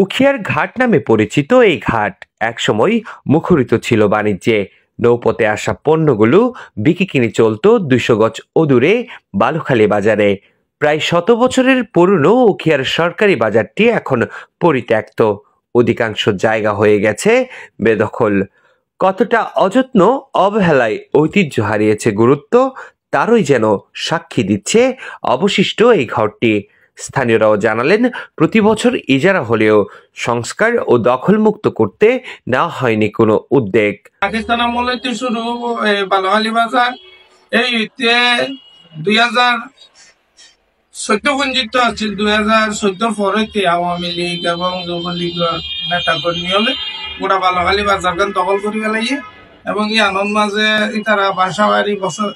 উখিয়ার ঘাট নামে পরিচিত এই ঘাট একসময় মুখরিত ছিল বাণিজ্যে। নৌপথে আসা পণ্যগুলো বিকিকিনি চলত ২০০ গজ অদূরে বালুখালী বাজারে। প্রায় ১০০ বছরের পুরনো উখিয়ার সরকারি বাজারটি এখন পরিত্যক্ত। অধিকাংশ জায়গা হয়ে গেছে বেদখল। কতটা অযত্ন অবহেলায় ঐতিহ্য হারিয়েছে গুরুত্ব, তারই যেন সাক্ষী দিচ্ছে অবশিষ্ট এই ঘরটি। স্থানীয়রাও জানালেন, প্রতি বছর ইজারা হলেও সংস্কার ও দখলমুক্ত করতে নেওয়া হয়নি কোনো উদ্যোগ। পাকিস্তান আমলে শুরু বালুখালী বাজার এই 2014 পঞ্জিত আছিল। 2014 পরেতে আওয়ামী লীগ এবং যুবলীগের নেতা কর্মী হলে গোটা বালুখালী বাজার দখল করে পেলাইয়ে এবং আনন্দ মাঝে তারা বাসা বাড়ি বছর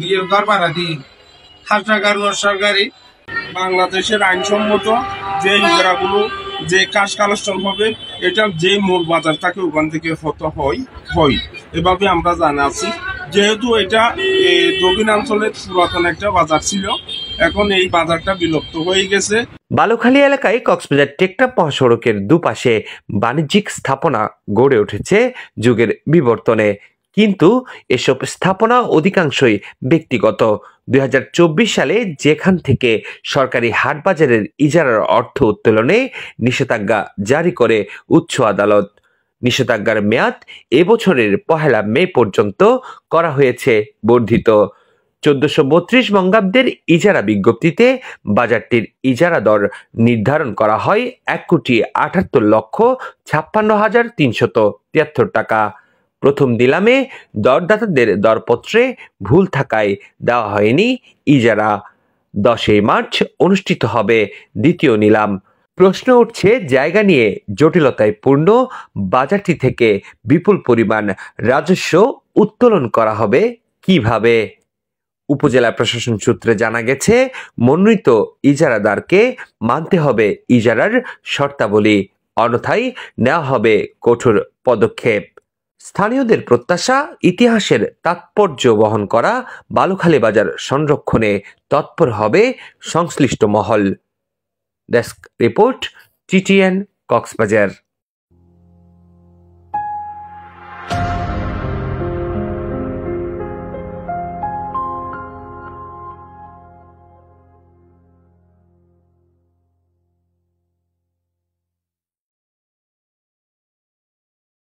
গিয়ে ঘর ভাড়া দিয়ে হাসরাগার সরকারি বাংলাদেশের আইনসম্মত যে ইজারাগুলো যে কাজ কালেকশন হবে এটা যে মূল বাজার থাকে ওখান থেকে হয় এভাবে আমরা জানা আছি। যেহেতু এটা দক্ষিণাঞ্চলের পুরাতন একটা বাজার ছিল, এখন এই বাজারটা বিলুপ্ত হয়ে গেছে। বালুখালী এলাকায় কক্সবাজার টেকনাফ মহাসড়কের দুপাশে বাণিজ্যিক স্থাপনা গড়ে উঠেছে যুগের বিবর্তনে, কিন্তু এসব স্থাপনা অধিকাংশই ব্যক্তিগত। 2024 সালে যেখান থেকে সরকারি হাটবাজারের ইজারার অর্থ উত্তোলনে নিষেধাজ্ঞা জারি করে উচ্চ আদালত। নিষেধাজ্ঞার মেয়াদ এবছরের 1 মে পর্যন্ত করা হয়েছে বর্ধিত। 1432 বঙ্গাব্দের ইজারা বিজ্ঞপ্তিতে বাজারটির ইজারা দর নির্ধারণ করা হয় 1,78,56,373 টাকা। প্রথম নিলামে দরদাতাদের দরপত্রে ভুল থাকায় দেওয়া হয়নি ইজারা। 10 মার্চ অনুষ্ঠিত হবে দ্বিতীয় নিলাম। প্রশ্ন উঠছে, জায়গা নিয়ে জটিলতায় পূর্ণ বাজারটি থেকে বিপুল পরিমাণ রাজস্ব উত্তোলন করা হবে কিভাবে? উপজেলা প্রশাসন সূত্রে জানা গেছে, মনোনীত ইজারাদারকে মানতে হবে ইজারার শর্তাবলী, অন্যথায় নেওয়া হবে কঠোর পদক্ষেপ। স্থানীয়দের প্রত্যাশা, ইতিহাসের তাৎপর্য বহন করা বালুখালী বাজার সংরক্ষণে তৎপর হবে সংশ্লিষ্ট মহল। Desk report, TTN Cox's Bazar.